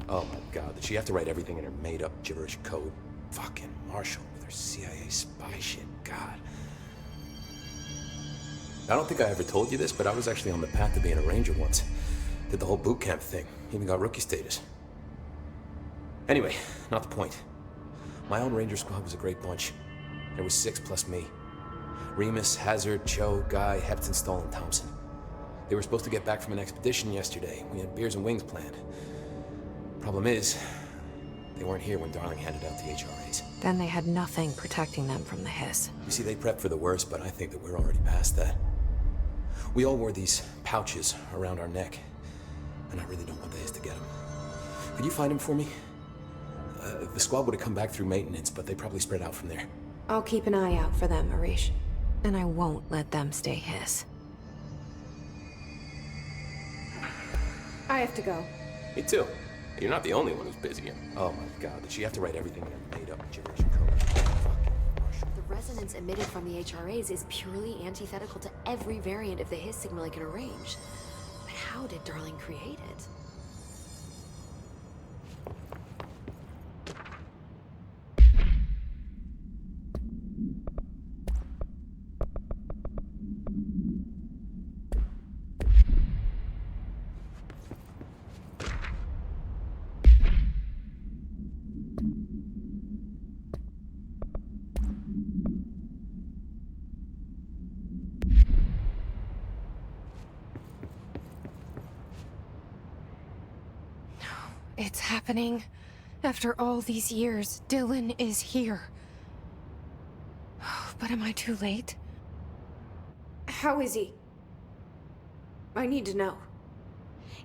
Oh my god, did she have to write everything in her made-up gibberish code? Fucking Marshall with her CIA spy shit, god. I don't think I ever told you this, but I was actually on the path to being a ranger once. Did the whole boot camp thing, even got rookie status. Anyway, not the point. My own ranger squad was a great bunch. There was 6 plus me. Remus, Hazard, Cho, Guy, Hepton, Stoll, and Thompson. They were supposed to get back from an expedition yesterday. We had beers and wings planned. Problem is, they weren't here when Darling handed out the HRAs. Then they had nothing protecting them from the hiss. You see, they prepped for the worst, but I think that we're already past that. We all wore these pouches around our neck, and I really don't want the hiss to get them. Could you find them for me? The squad would have come back through maintenance, but they probably spread out from there. I'll keep an eye out for them, Arish. And I won't let them stay hiss. I have to go. Me too. You're not the only one who's busy. Oh my god, did she have to write everything in a made-up gibberish code? Fucking Marshall. The resonance emitted from the HRAs is purely antithetical to every variant of the hiss signal I can arrange. But how did Darling create it? It's happening. After all these years, Dylan is here. But am I too late? How is he? I need to know.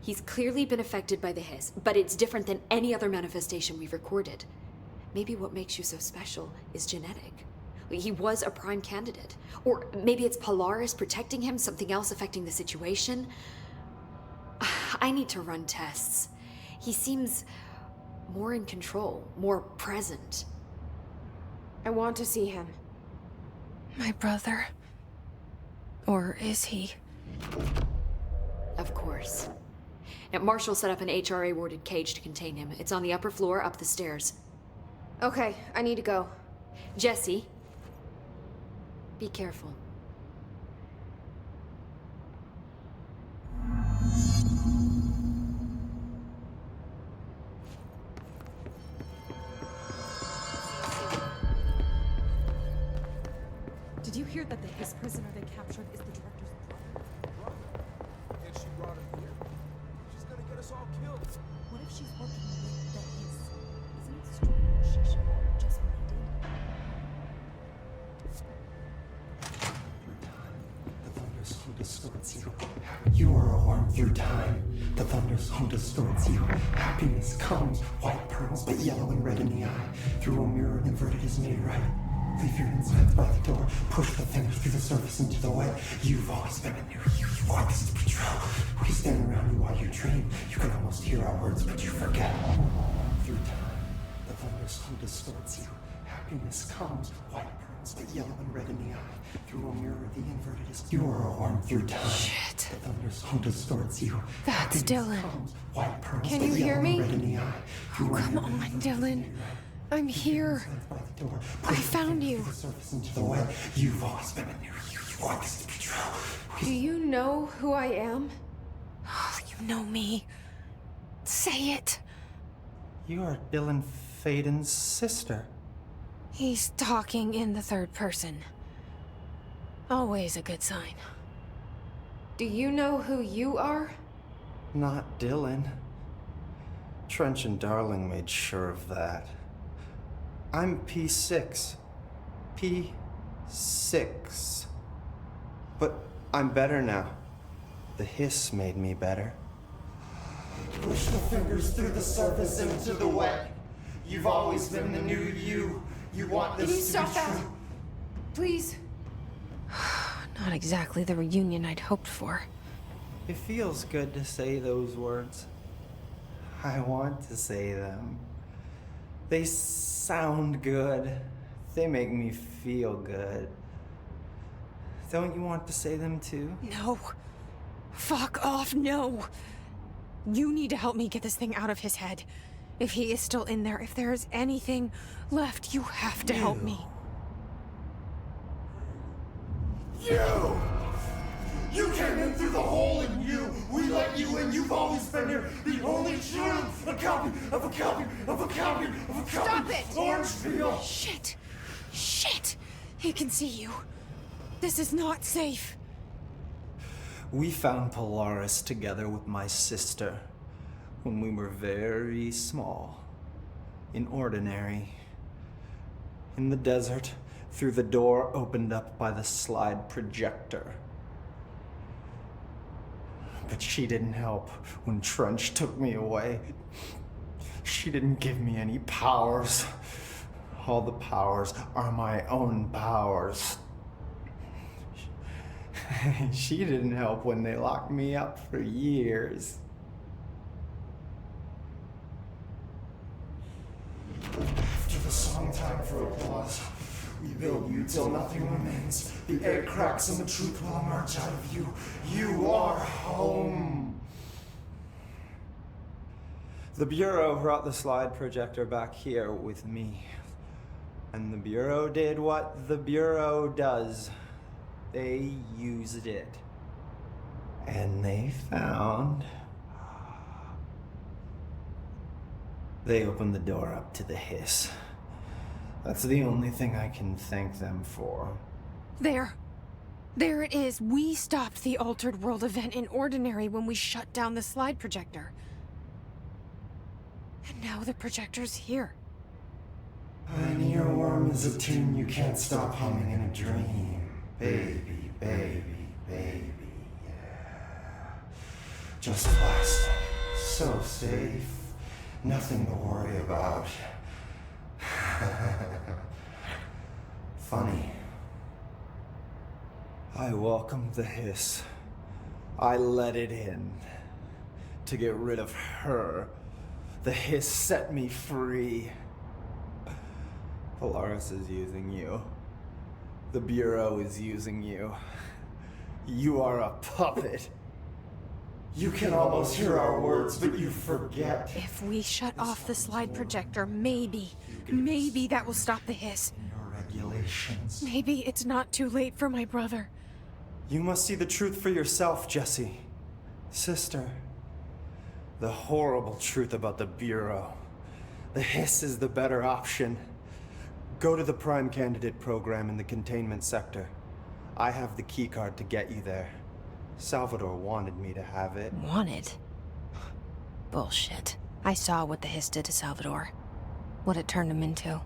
He's clearly been affected by the hiss, but it's different than any other manifestation we've recorded. Maybe what makes you so special is genetic. He was a prime candidate. Or maybe it's Polaris protecting him, something else affecting the situation. I need to run tests. He seems more in control, more present. I want to see him. My brother. Or is he? Of course. Now, Marshall set up an HRA-warded cage to contain him. It's on the upper floor, up the stairs. Okay, I need to go. Jesse, be careful. Did you hear that the Hiss prisoner they captured is the director's brother? And she brought him here. She's gonna get us all killed. What if she's working with the Hiss? Isn't it strange she showed up just when they did? The thunders who distorts you. You are a worm through time. The thunders who distorts you. Happiness comes, white pearls, but yellow and red in the eye. Through a mirror inverted is made right. Leave your insides by the door. Push the fingers through the surface into the wet. You've always been a new you. You want this to be true. We stand around you while you dream. You can almost hear our words, but you forget. Through time, the thunders who distorts you. Happiness comes, white pearls, but yellow and red in the eye. Through a mirror, the inverted is you are a worm through time. Shit. The thunders who distorts you. That's Happiness Dylan. comes, white pearls, Can but you hear yellow me? and red in the eye. Oh, come on, Dylan. I'm here. I found you. Into the wet. You've always been a new you. You want this to be true. Do you know who I am? You know me. Say it. You are Dylan Faden's sister. He's talking in the third person. Always a good sign. Do you know who you are? Not Dylan. Trench and Darling made sure of that. I'm P6. P6. But I'm better now. The hiss made me better. Push the fingers through the surface into the wet. You've always been the new you. You want this Can you to stop be that? true. Please. Not exactly the reunion I'd hoped for. It feels good to say those words. I want to say them. They sound good. They make me feel good. Don't you want to say them too? No. Fuck off, no. You need to help me get this thing out of his head. If he is still in there, if there is anything left, you have to help me. You came in through the hole in you. We let you in. You've always been here. The only truth. A copy of a copy of a copy of a copy. Stop it! Orange peel. Shit. Shit. He can see you. This is not safe. We found Polaris together with my sister when we were very small. In Ordinary. In the desert, through the door opened up by the slide projector. But she didn't help when Trench took me away. She didn't give me any powers. All the powers are my own powers. She didn't help when they locked me up for years. After the song time for applause, we build you till nothing remains. The air cracks and the truth will emerge out of you. You are home. The Bureau brought the slide projector back here with me. And the Bureau did what the Bureau does. They used it. And they found... They opened the door up to the hiss. That's the only thing I can thank them for. There. There it is. We stopped the Altered World event in Ordinary when we shut down the slide projector. And now the projector's here. An earworm is a tune you can't stop humming in a dream. Baby, baby, baby, yeah. Just plastic. So safe. Nothing to worry about. Funny. I welcomed the hiss. I let it in. To get rid of her. The hiss set me free. Polaris is using you. The Bureau is using you. You are a puppet. You can almost hear our words, but you forget. If we shut off the slide projector, maybe that will stop the hiss. Your regulations. Maybe it's not too late for my brother. You must see the truth for yourself, Jesse. Sister. The horrible truth about the Bureau. The hiss is the better option. Go to the Prime Candidate program in the containment sector. I have the keycard to get you there. Salvador wanted me to have it. Wanted? Bullshit. I saw what the hiss did to Salvador. What it turned him into.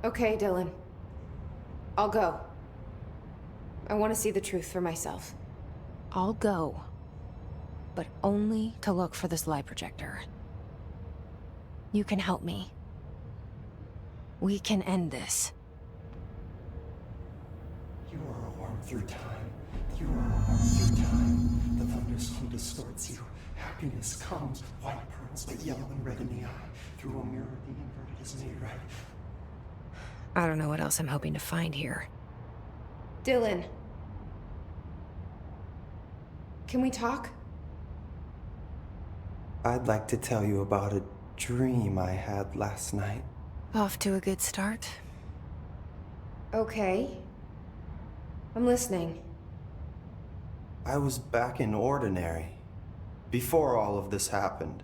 Okay, Dylan. I'll go. I want to see the truth for myself. I'll go. But only to look for the slide projector. You can help me. We can end this. You are a worm through time. You are a worm through time. The thunderstorm distorts you. Happiness comes, white pearls, but yellow and red in the eye. Through a mirror, the inverted is made right. I don't know what else I'm hoping to find here. Dylan. Can we talk? I'd like to tell you about a dream I had last night. Off to a good start. Okay. I'm listening. I was back in Ordinary, before all of this happened.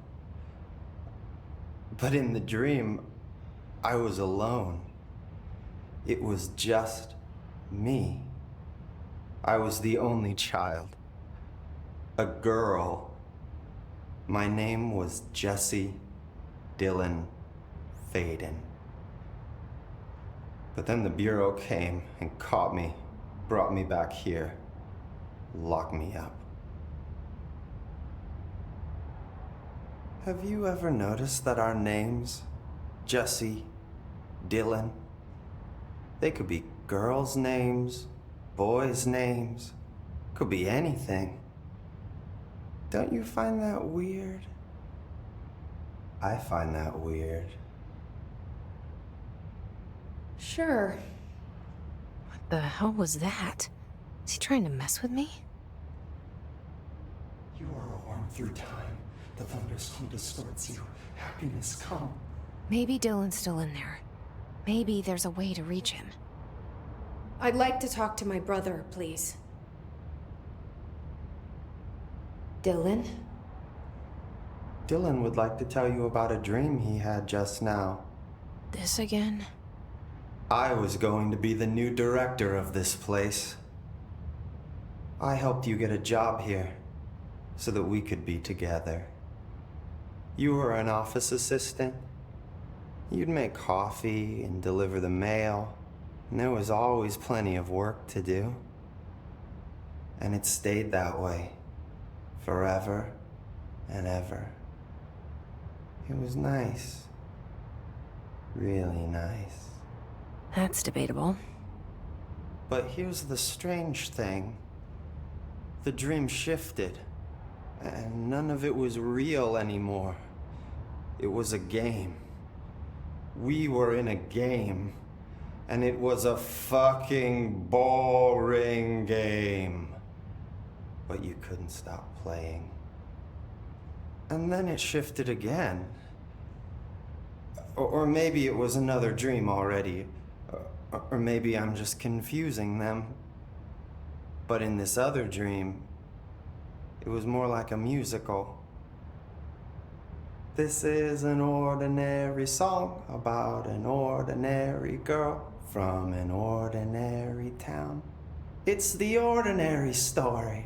But in the dream, I was alone. It was just me. I was the only child. A girl. My name was Jesse Dylan Faden. But then the Bureau came and caught me, brought me back here, locked me up. Have you ever noticed that our names, Jesse, Dylan, they could be girls' names, boys' names, could be anything. Don't you find that weird? I find that weird. Sure. What the hell was that? Is he trying to mess with me? You are a worm through time. The thunderstorm distorts you. Happiness comes. Maybe Dylan's still in there. Maybe there's a way to reach him. I'd like to talk to my brother, please. Dylan? Dylan would like to tell you about a dream he had just now. This again? I was going to be the new director of this place. I helped you get a job here, so that we could be together. You were an office assistant. You'd make coffee and deliver the mail, and there was always plenty of work to do. And it stayed that way, forever and ever. It was nice. Really nice. That's debatable. But here's the strange thing. The dream shifted, and none of it was real anymore. It was a game. We were in a game, and it was a fucking boring game. But you couldn't stop playing. And then it shifted again. Or maybe it was another dream already. Or maybe I'm just confusing them. But in this other dream, it was more like a musical. This is an ordinary song about an ordinary girl from an ordinary town. It's the ordinary story.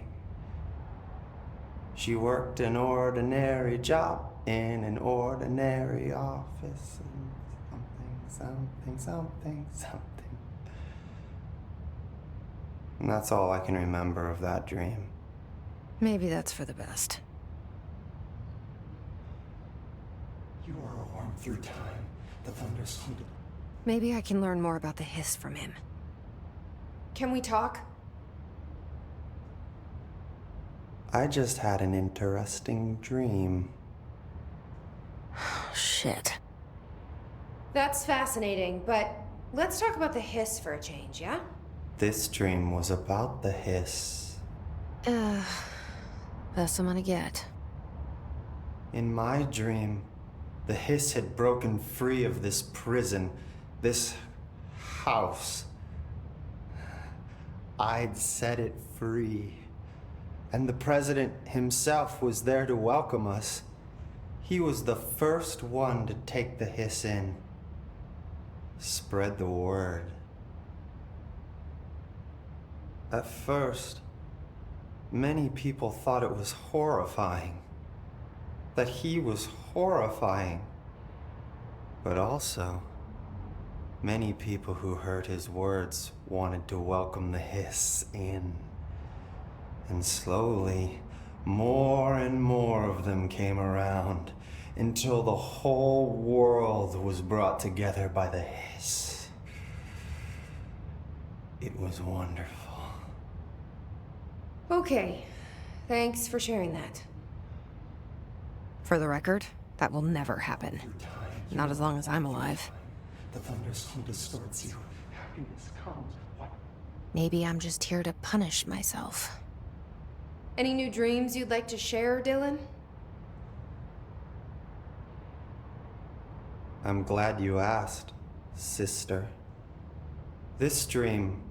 She worked an ordinary job in an ordinary office. Something. And that's all I can remember of that dream. Maybe that's for the best. You are a worm through time. The thunder's home to... Maybe I can learn more about the hiss from him. Can we talk? I just had an interesting dream. Shit. That's fascinating, but let's talk about the hiss for a change, yeah? This dream was about the hiss. Best I'm gonna get. In my dream, the hiss had broken free of this prison, this house. I'd set it free. And the president himself was there to welcome us. He was the first one to take the hiss in. Spread the word. At first, many people thought it was horrifying. That he was horrifying. But also, many people who heard his words wanted to welcome the hiss in. And slowly, more and more of them came around until the whole world was brought together by the hiss. It was wonderful. Okay. Thanks for sharing that. For the record, that will never happen. Through time. Not as long as I'm alive. The thunder's home distorts you. Happiness comes. What? Maybe I'm just here to punish myself. Any new dreams you'd like to share, Dylan? I'm glad you asked, sister. This dream,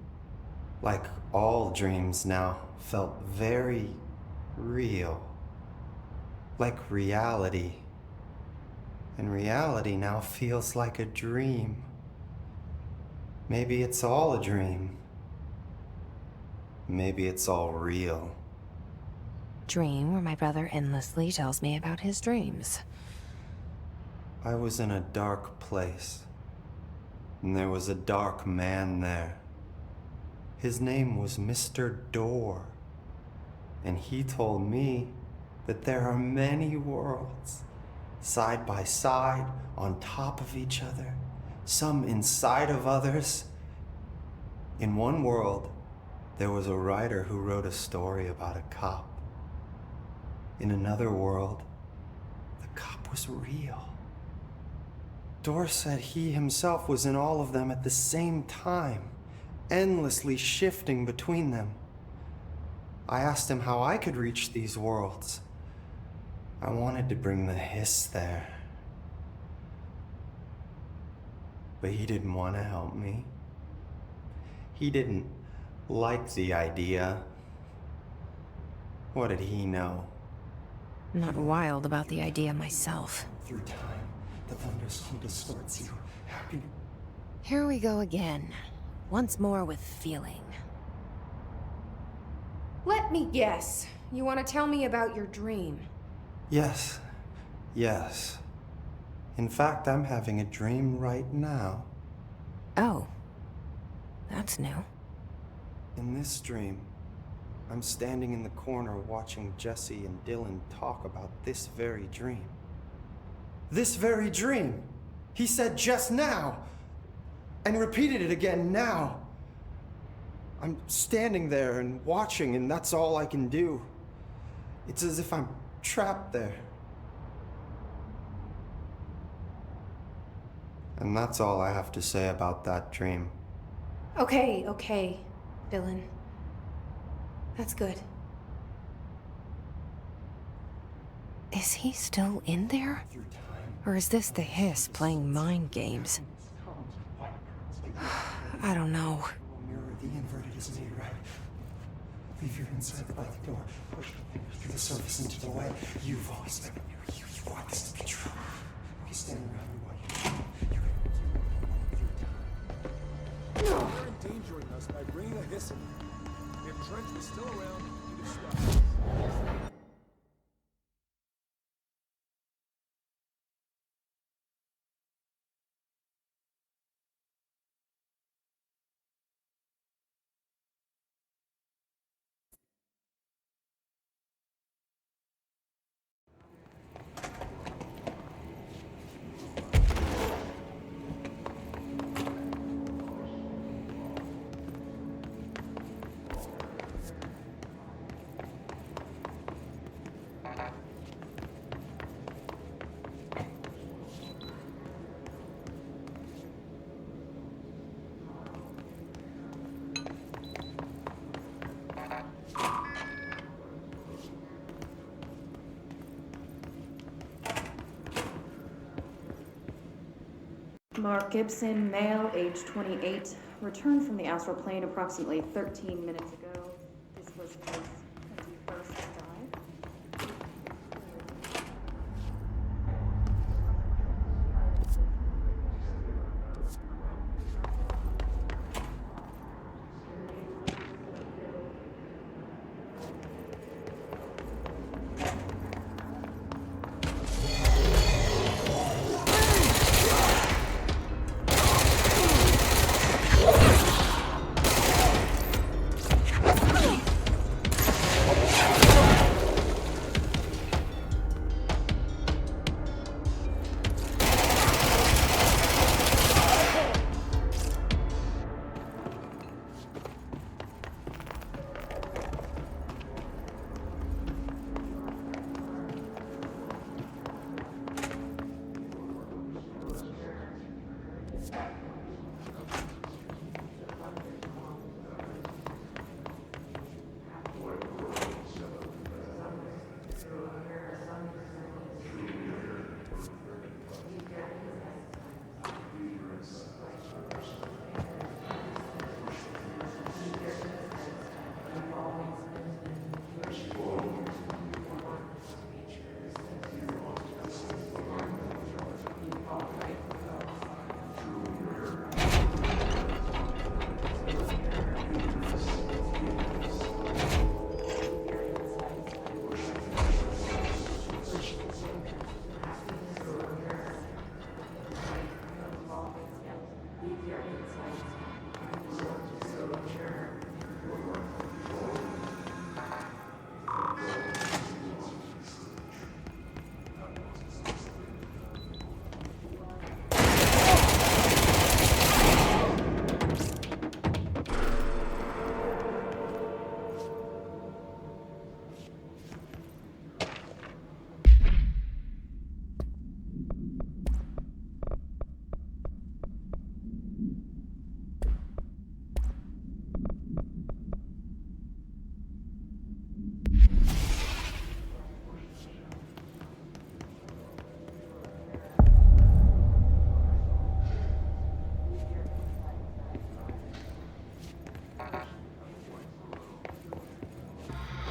like all dreams now, felt very real. Like reality. And reality now feels like a dream. Maybe it's all a dream. Maybe it's all real. Dream where my brother endlessly tells me about his dreams. I was in a dark place, and there was a dark man there. His name was Mr. Door, and he told me that there are many worlds, side by side, on top of each other, some inside of others. In one world, there was a writer who wrote a story about a cop. In another world, the cop was real. Dor said he himself was in all of them at the same time, endlessly shifting between them. I asked him how I could reach these worlds. I wanted to bring the hiss there. But he didn't want to help me. He didn't like the idea. What did he know? I'm not wild about the idea myself. Through time, the thunder's home distorts you. Happiness. Here we go again. Once more with feeling. Let me guess. You want to tell me about your dream? Yes. Yes. In fact, I'm having a dream right now. Oh. That's new. In this dream, I'm standing in the corner watching Jesse and Dylan talk about this very dream. This very dream! He said just now! And repeated it again now! I'm standing there and watching, and that's all I can do. It's as if I'm trapped there. And that's all I have to say about that dream. Okay, Dylan. That's good. Is he still in there? Or is this the hiss playing mind games? I don't know. Mirror the inverted is made right. Leave your inside by the door. Push through the surface into the way. You've always been a mirror. You want this to be true. We stand around you while you You're endangering us by bringing a hiss in. If Trent was still around, you'd have stopped. Mark Gibson, male, age 28, returned from the astral plane approximately 13 minutes ago. This was his 21st dive.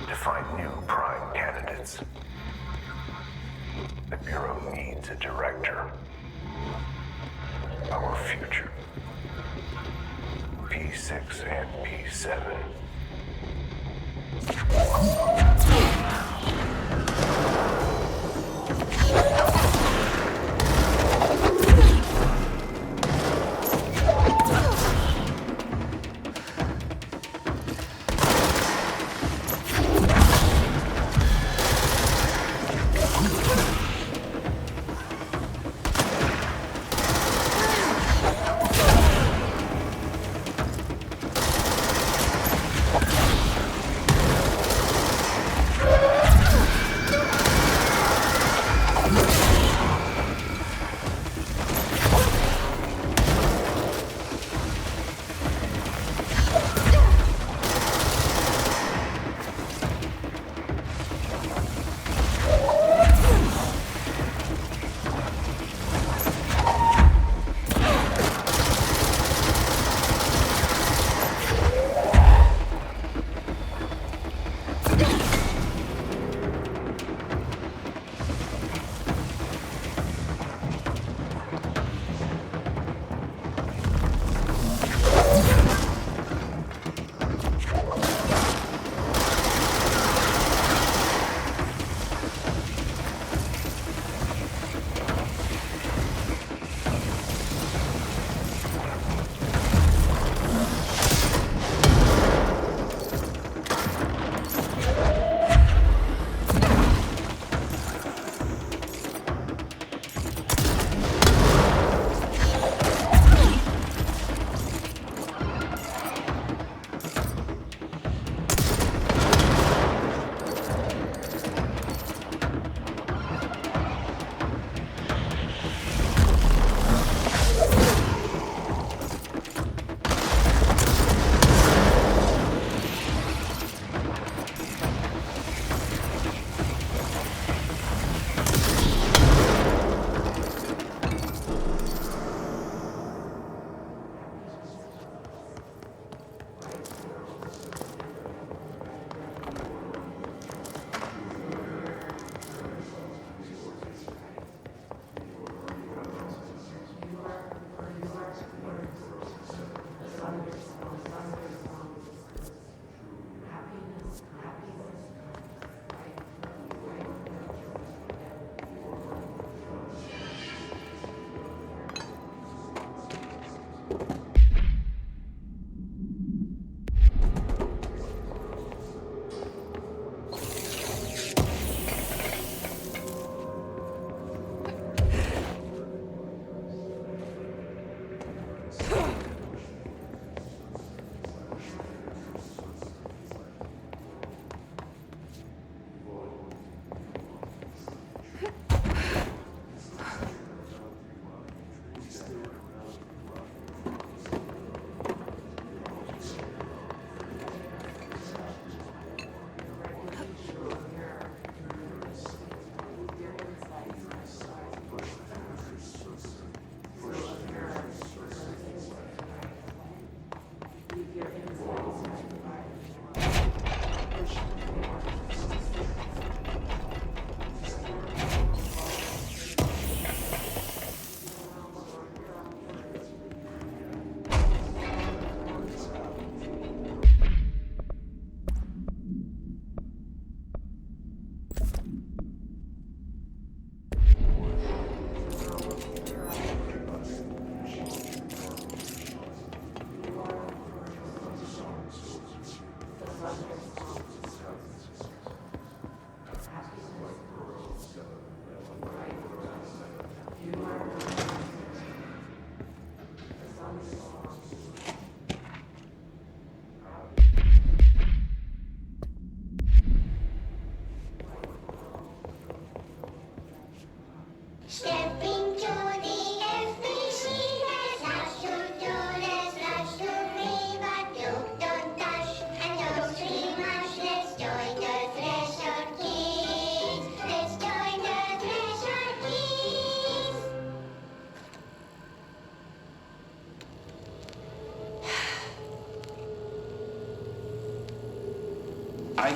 To find new prime candidates, the Bureau needs a director. Our future. P6 and P7.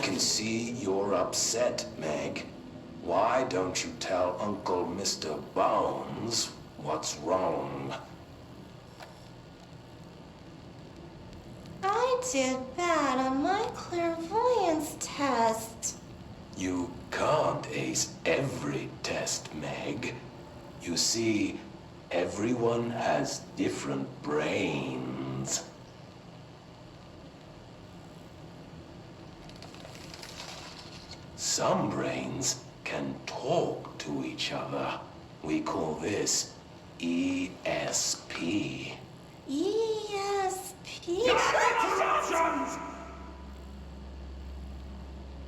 can see you're upset, Meg. Why don't you tell Uncle Mr. Bones what's wrong? I did bad on my clairvoyance test. You can't ace every test, Meg. You see, everyone has different brains. Some brains can talk to each other. We call this ESP. ESP?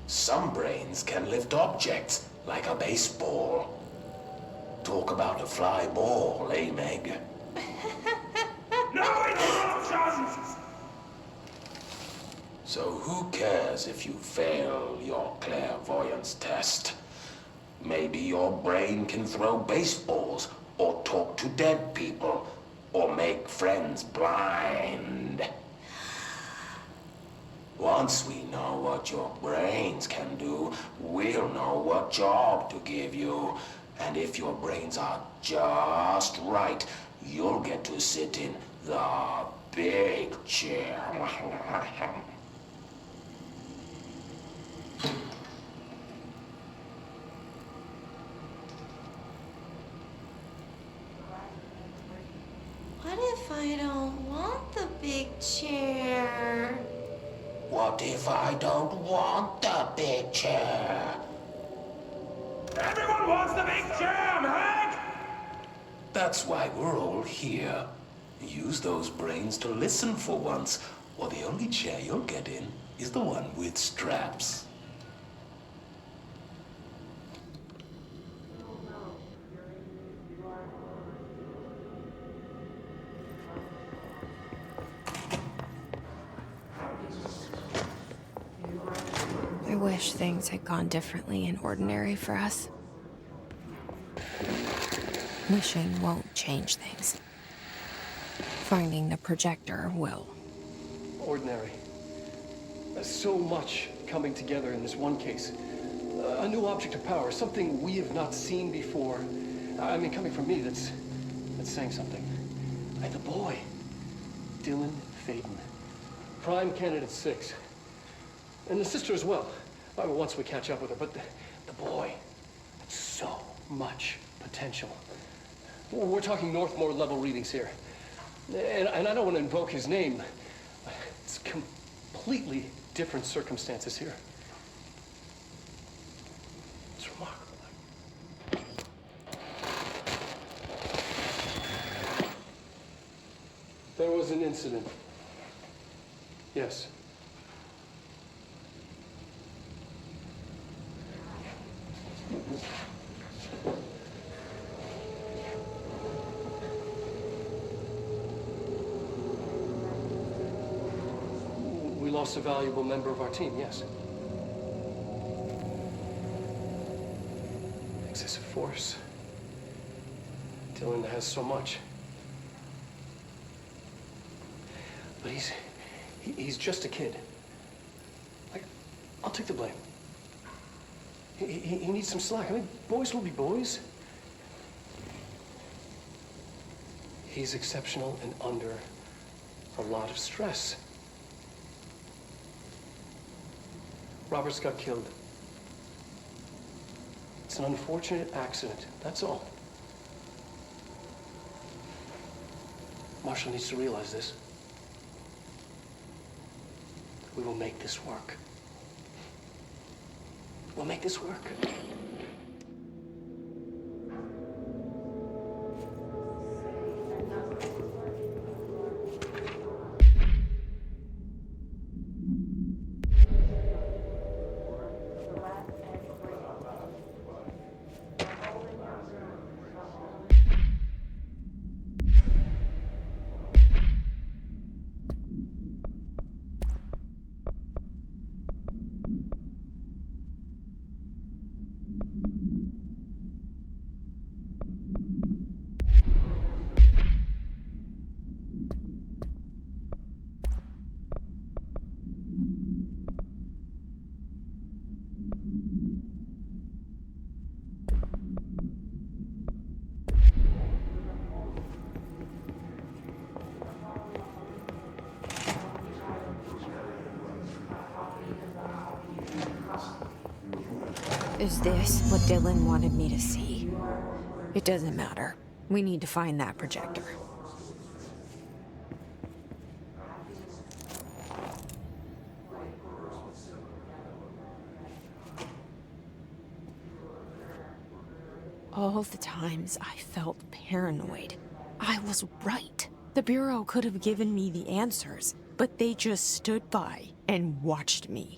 Some brains can lift objects, like a baseball. Talk about a fly ball, eh, Meg? No interruptions! So who cares if you fail your clairvoyance test? Maybe your brain can throw baseballs, or talk to dead people, or make friends blind. Once we know what your brains can do, we'll know what job to give you. And if your brains are just right, you'll get to sit in the big chair. What if I don't want the big chair? What if I don't want the big chair? Everyone wants the big chair, Meg! That's why we're all here. Use those brains to listen for once, or the only chair you'll get in is the one with straps. I wish things had gone differently in Ordinary for us. Wishing won't change things. Finding the projector will. Ordinary. So much coming together in this one case. A new object of power, something we have not seen before. I mean, coming from me, that's saying something. The boy, Dylan Faden, prime candidate 6. And the sister as well. Once we catch up with her, but the boy, so much potential. We're talking Northmore level readings here. And I don't want to invoke his name. It's completely different circumstances here. It's remarkable. There was an incident. Yes. We lost a valuable member of our team, yes. Excessive force. Dylan has so much. But he's just a kid. I'll take the blame. He needs some slack. I mean, boys will be boys. He's exceptional and under a lot of stress. Roberts got killed. It's an unfortunate accident, that's all. Marshall needs to realize this. We will make this work. We'll make this work. Is this what Dylan wanted me to see? It doesn't matter. We need to find that projector. All the times I felt paranoid, I was right. The Bureau could have given me the answers, but they just stood by and watched me.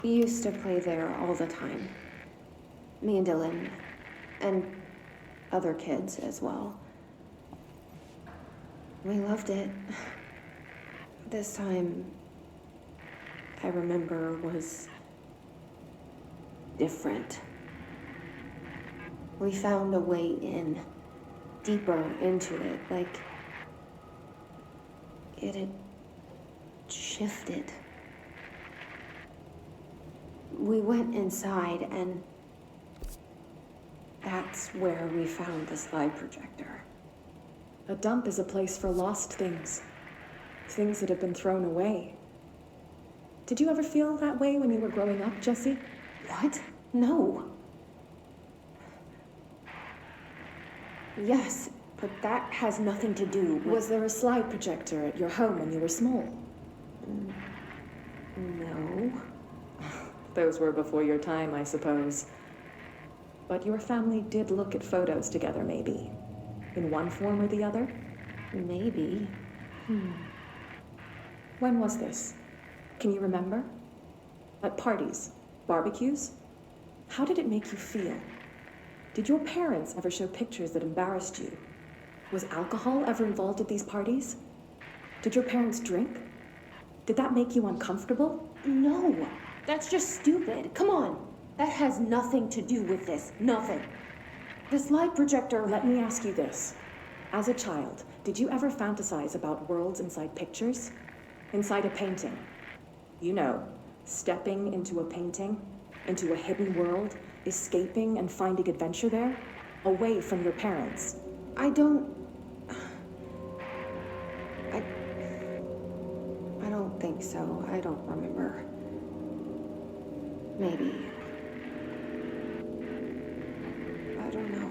We used to play there all the time. Me and Dylan, and other kids as well. We loved it. This time, I remember, was different. We found a way in, deeper into it, like it had shifted. We went inside, and that's where we found the slide projector. A dump is a place for lost things. Things that have been thrown away. Did you ever feel that way when you were growing up, Jesse? What? No. Yes, but that has nothing to do with... Was there a slide projector at your home when you were small? No. Those were before your time, I suppose. But your family did look at photos together, maybe. In one form or the other? Maybe. When was this? Can you remember? At parties? Barbecues? How did it make you feel? Did your parents ever show pictures that embarrassed you? Was alcohol ever involved at these parties? Did your parents drink? Did that make you uncomfortable? No. That's just stupid. Come on. That has nothing to do with this. Nothing. The slide projector, let me ask you this. As a child, did you ever fantasize about worlds inside pictures? Inside a painting? You know, stepping into a painting, into a hidden world, escaping and finding adventure there, away from your parents. I don't think so. I don't remember. Maybe. I don't know.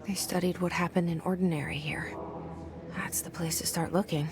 They studied what happened in Ordinary here. That's the place to start looking.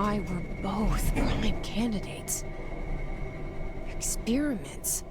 I were both prime candidates. Experiments.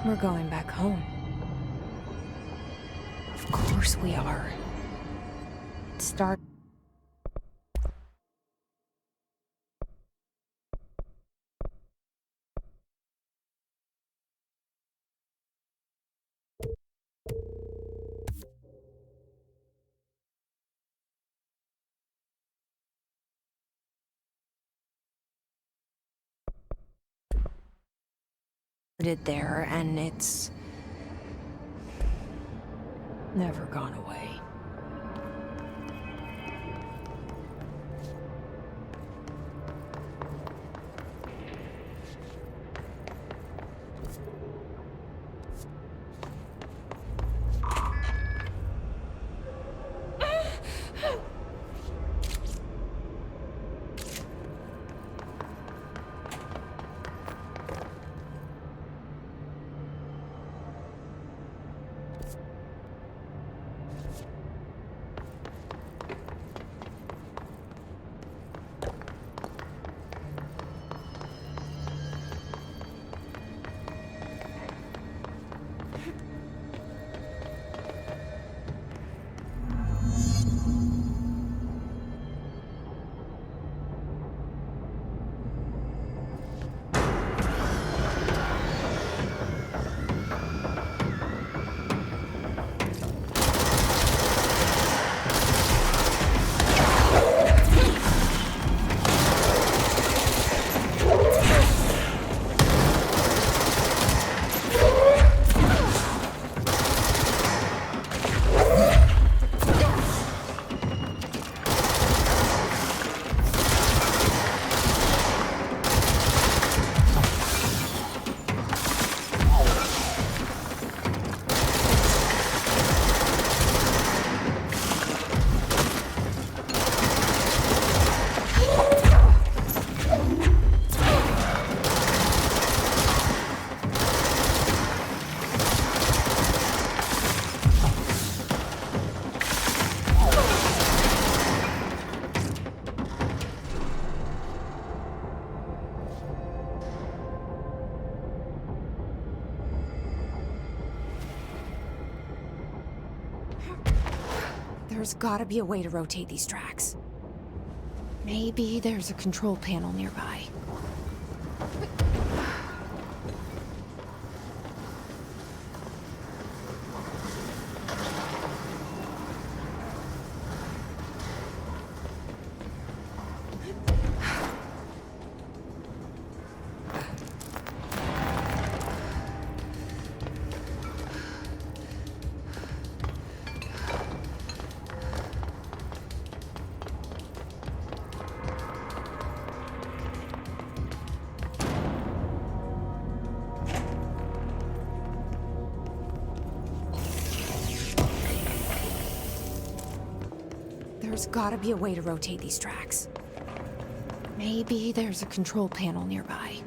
We're going back home. Of course we are. Start. There, and it's never gone away. There's gotta be a way to rotate these tracks. Maybe there's a control panel nearby. There's gotta be a way to rotate these tracks. Maybe there's a control panel nearby.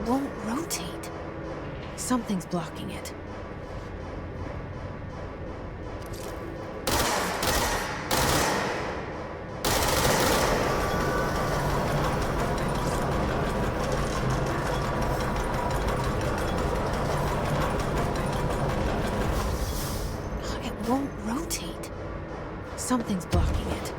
Won't rotate. Something's blocking it. It won't rotate. Something's blocking it.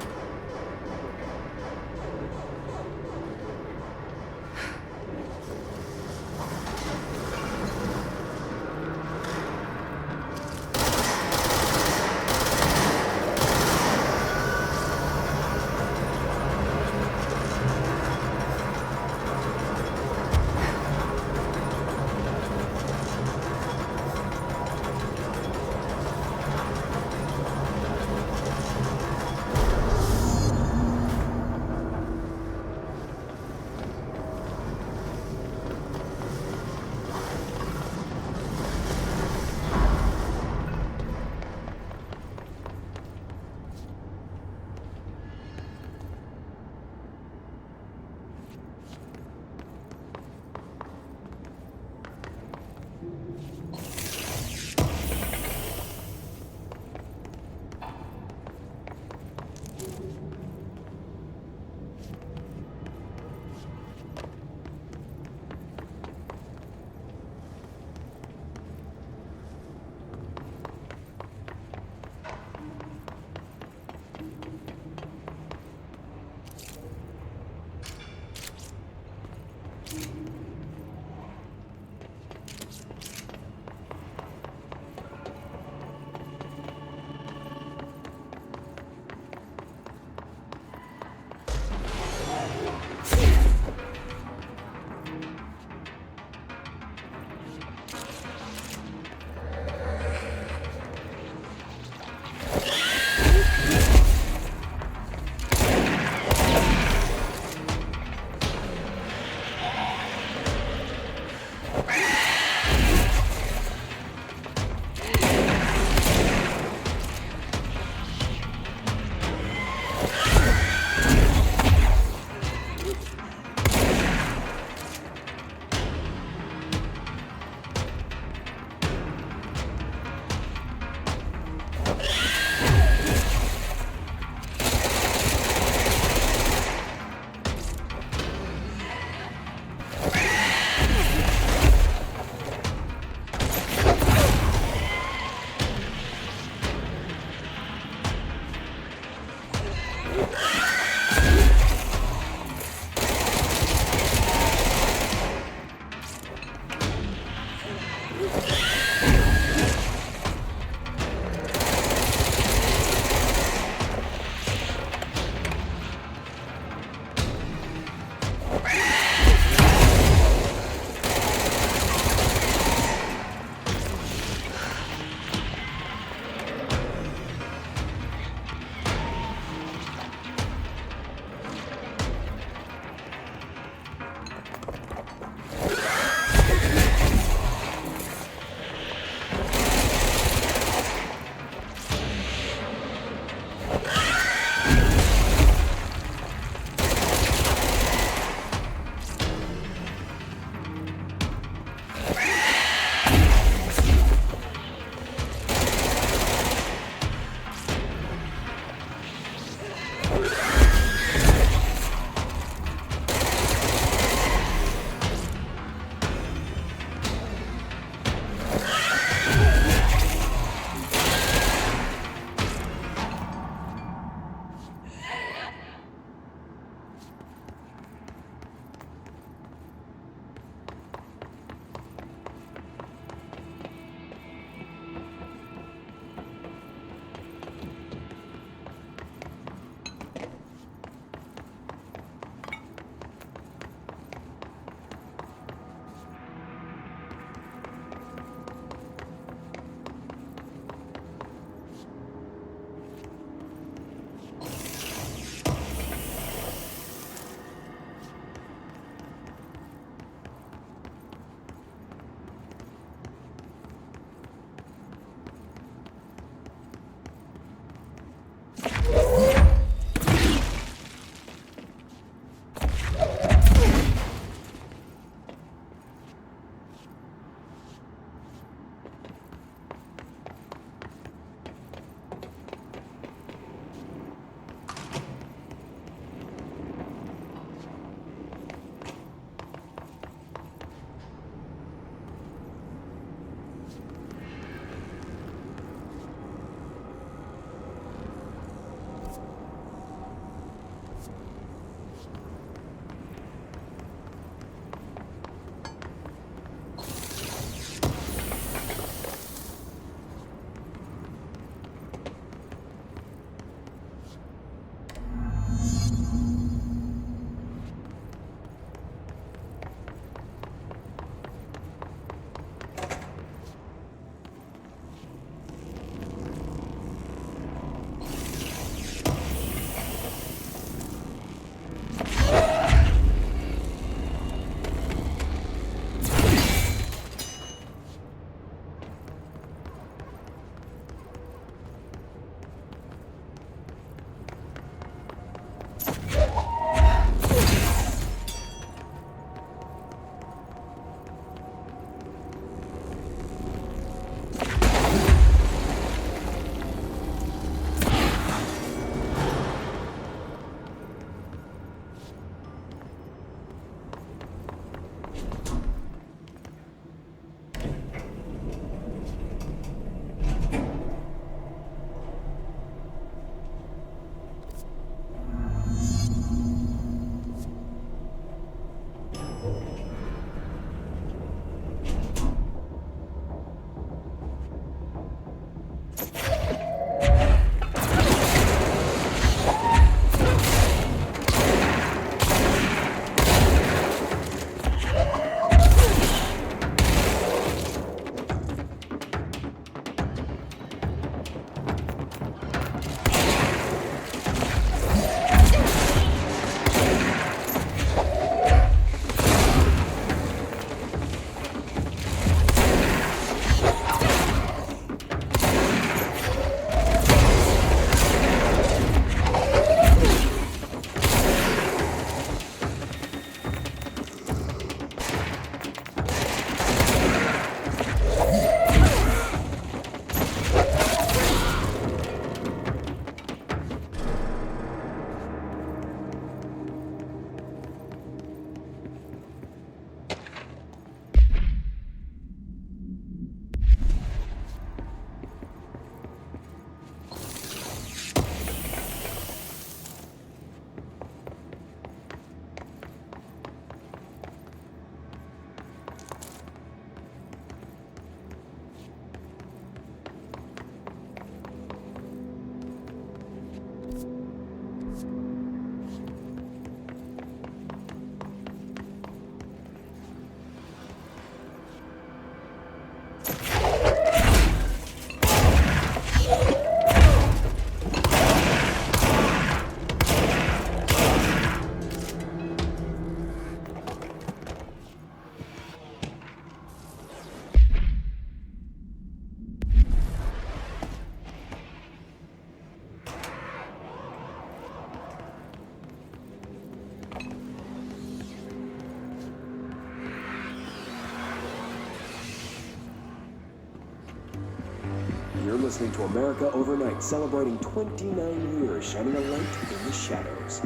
listening to America Overnight, celebrating 29 years, shining a light in the shadows.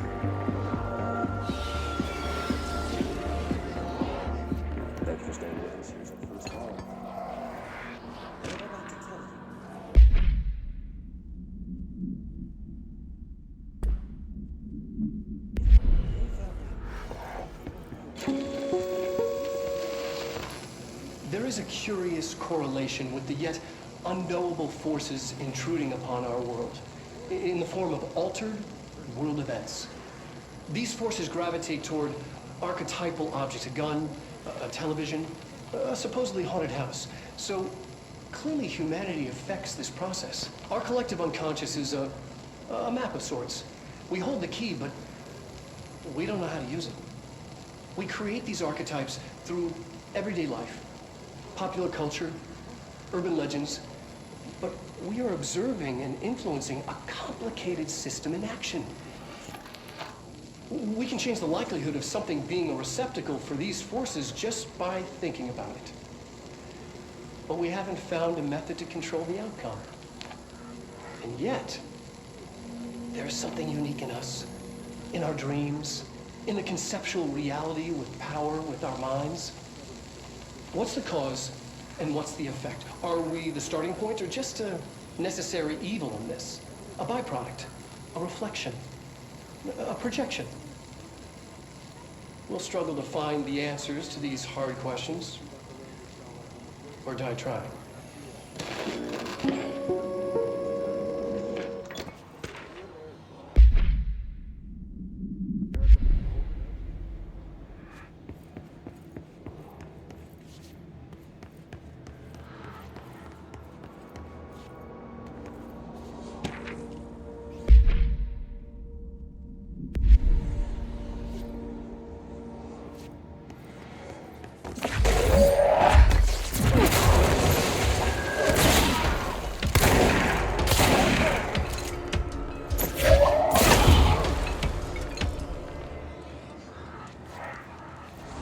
Thank you for staying with us. Here's our first call. What am I about to tell you? There is a curious correlation with the yet unknowable forces intruding upon our world in the form of altered world events. These forces gravitate toward archetypal objects, a gun, a television, a supposedly haunted house. So clearly humanity affects this process. Our collective unconscious is a map of sorts. We hold the key, but we don't know how to use it. We create these archetypes through everyday life, popular culture, urban legends, but we are observing and influencing a complicated system in action. We can change the likelihood of something being a receptacle for these forces just by thinking about it. But we haven't found a method to control the outcome. And yet, there's something unique in us, in our dreams, in the conceptual reality with power, with our minds. What's the cause and what's the effect? Are we the starting point or just a necessary evil in this? A byproduct, a reflection, a projection? We'll struggle to find the answers to these hard questions, or die trying.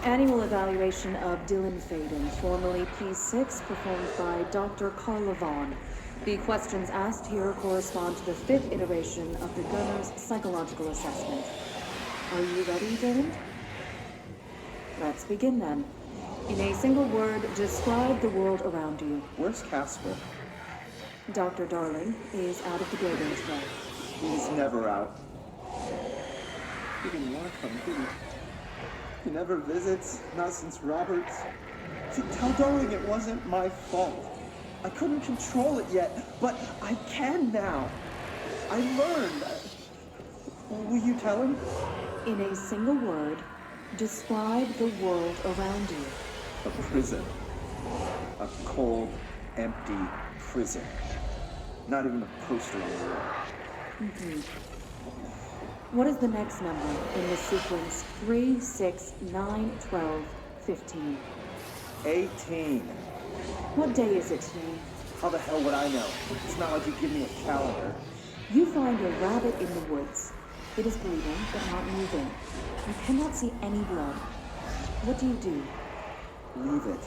Annual evaluation of Dylan Faden, formerly P6, performed by Dr. Carla Vaughn. The questions asked here correspond to the 5th iteration of the gunner's psychological assessment. Are you ready, Dylan? Let's begin then. In a single word, describe the world around you. Where's Casper? Dr. Darling is out of the building today. He's never out. He didn't want to come, did he? He never visits, not since Roberts. See, tell Darling it wasn't my fault. I couldn't control it yet, but I can now. I learned. Will you tell him? In a single word, describe the world around you. A prison. A cold, empty prison. Not even a poster on the wall. Mm-hmm. What is the next number in the sequence 3, 6, 9, 12, 15? 18. What day is it today? How the hell would I know? It's not like you give me a calendar. You find a rabbit in the woods. It is bleeding, but not moving. You cannot see any blood. What do you do? Leave it.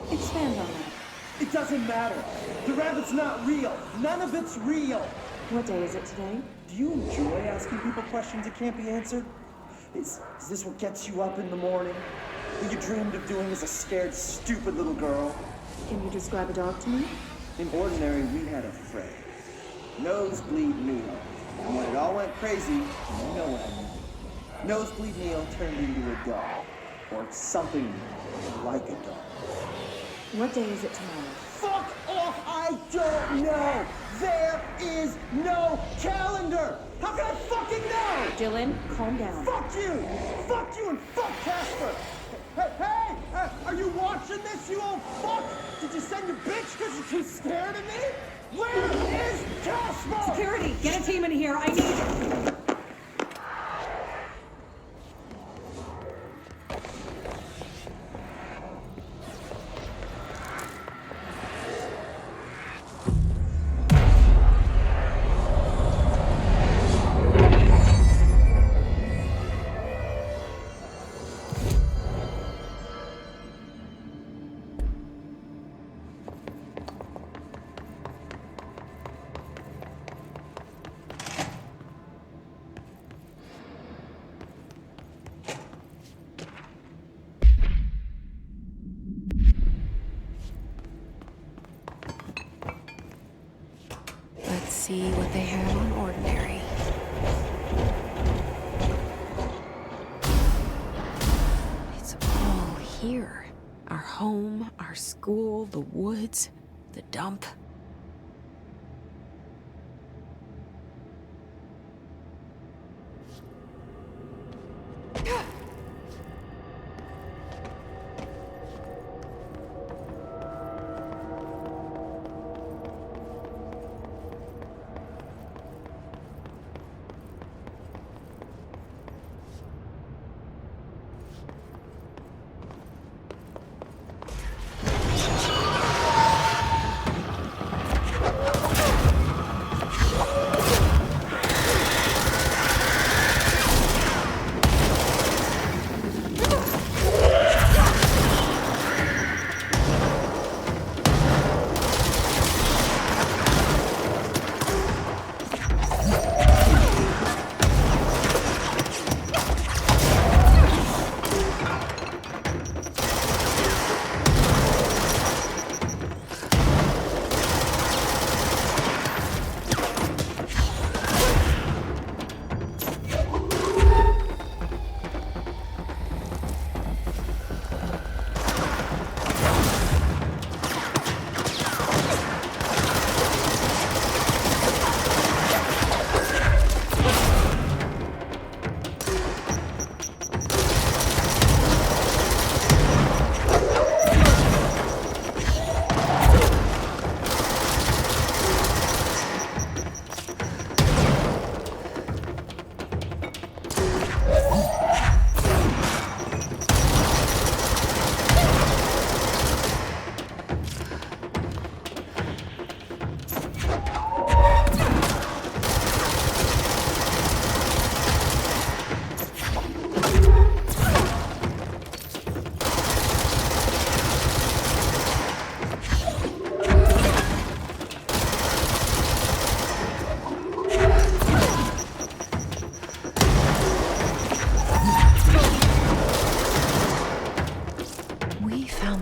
Expand on that. It doesn't matter. The rabbit's not real. None of it's real. What day is it today? Do you enjoy asking people questions that can't be answered? Is this what gets you up in the morning? What you dreamed of doing as a scared, stupid little girl? Can you describe a dog to me? In Ordinary, we had a friend. Nosebleed Neil. And when it all went crazy, you know what I mean. Nosebleed Neil turned into a dog. Or something like a dog. What day is it tomorrow? Fuck off! I don't know! There is no calendar! How can I fucking know? Dylan, calm down. Fuck you! Fuck you and fuck Casper! Hey! Are you watching this, you old fuck? Did you send your bitch because you're too scared of me? Where is Casper? Security, get a team in here. I need it. see what they have on Ordinary. It's all here. Our home, our school, the woods, the dump.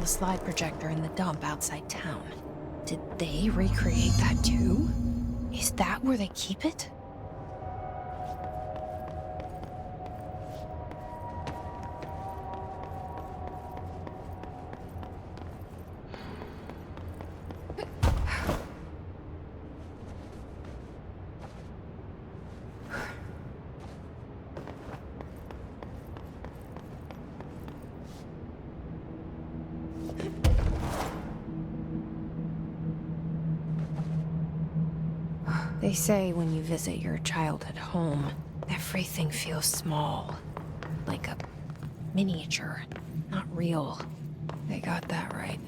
Slide projector in the dump outside town. Did they recreate that too? Is that where they keep it? They say when you visit your childhood home, everything feels small. Like a miniature, not real. They got that right.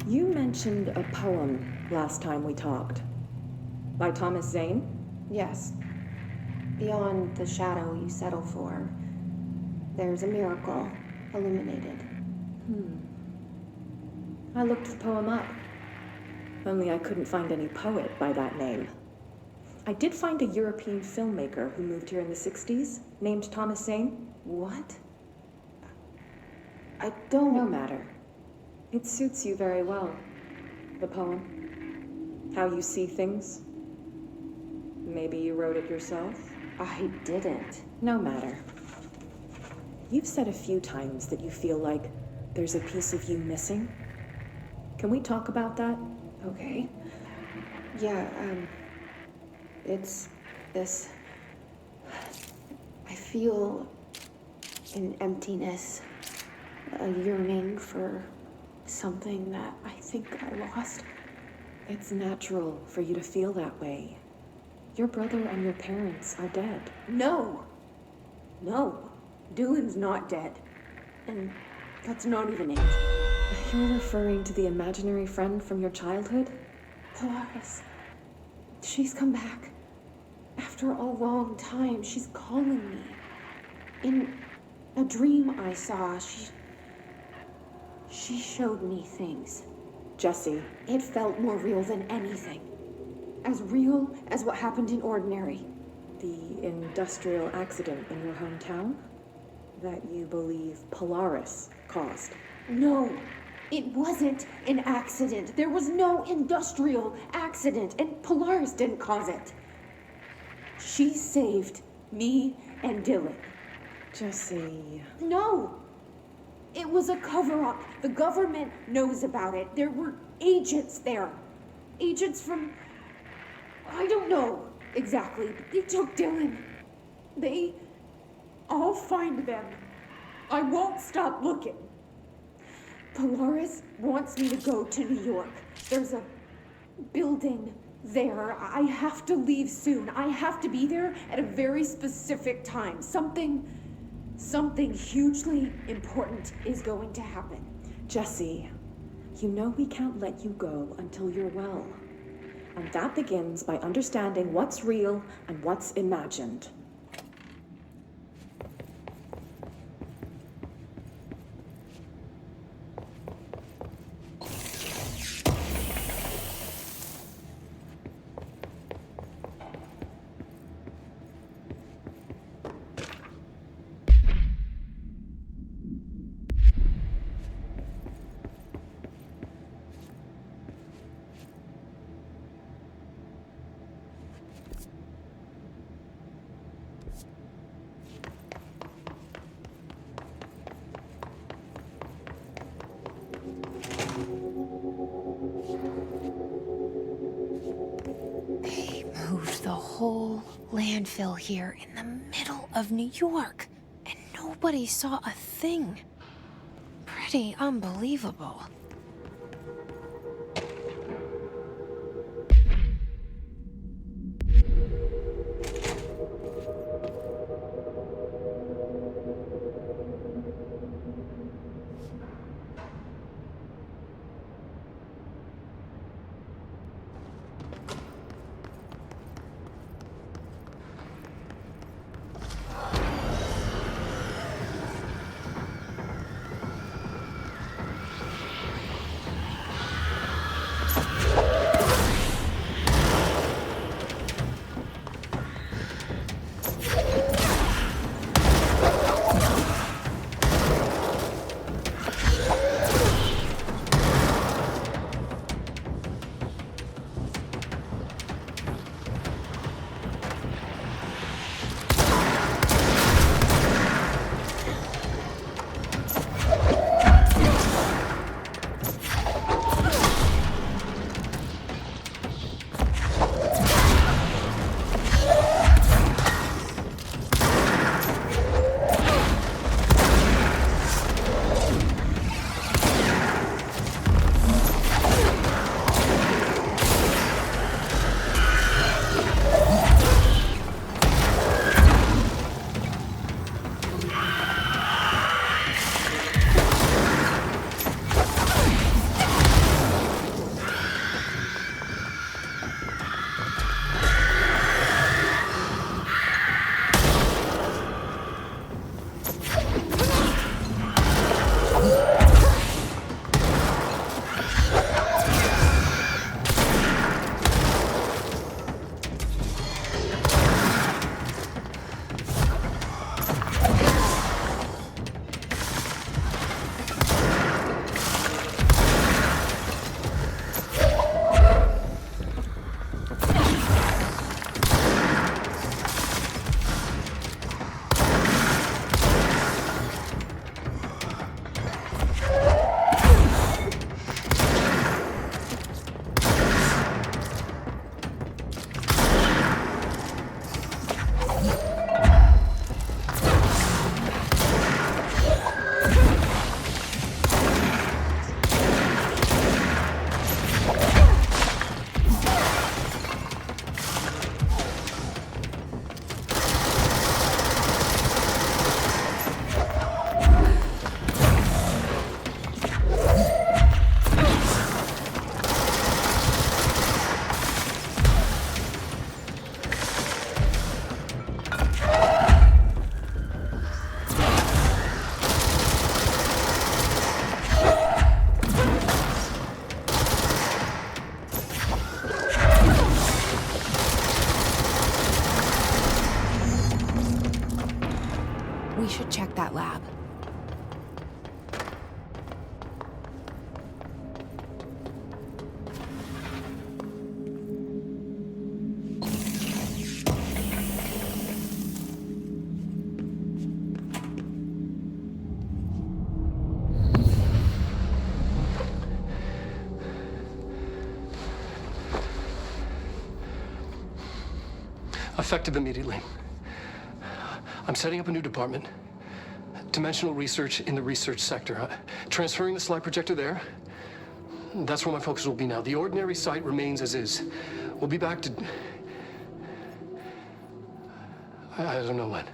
You mentioned a poem last time we talked. By Thomas Zane? Yes. Beyond the shadow you settle for, there's a miracle illuminated. I looked the poem up. Only I couldn't find any poet by that name. I did find a European filmmaker who moved here in the 60s, named Thomas Zane. What? I don't... No matter. It suits you very well. The poem. How you see things. Maybe you wrote it yourself? I didn't. No matter. You've said a few times that you feel like there's a piece of you missing. Can we talk about that? Okay. Yeah, it's this... I feel an emptiness, a yearning for something that I think I lost. It's natural for you to feel that way. Your brother and your parents are dead. No! No. Dylan's not dead. And that's not even it. You're referring to the imaginary friend from your childhood? Polaris. She's come back. After a long time, she's calling me. In a dream I saw, she showed me things. Jesse. It felt more real than anything. As real as what happened in Ordinary. The industrial accident in your hometown? That you believe Polaris caused? No. It wasn't an accident. There was no industrial accident, and Polaris didn't cause it. She saved me and Dylan. Jesse. No! It was a cover-up. The government knows about it. There were agents there. Agents from... I don't know exactly, but they took Dylan. I'll find them. I won't stop looking. Polaris wants me to go to New York. There's a building there. I have to leave soon. I have to be there at a very specific time. Something hugely important is going to happen. Jesse, you know we can't let you go until you're well. And that begins by understanding what's real and what's imagined. Moved the whole landfill here in the middle of New York, and nobody saw a thing. Pretty unbelievable. We should check that lab. Effective immediately. I'm setting up a new department. Dimensional research in the research sector. Transferring the slide projector there. That's where my focus will be now. The ordinary site remains as is. We'll be back to... I don't know when.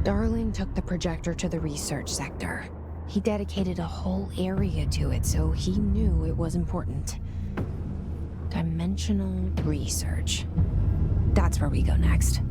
Darling took the projector to the research sector. He dedicated a whole area to it, so he knew it was important. Dimensional research. That's where we go next.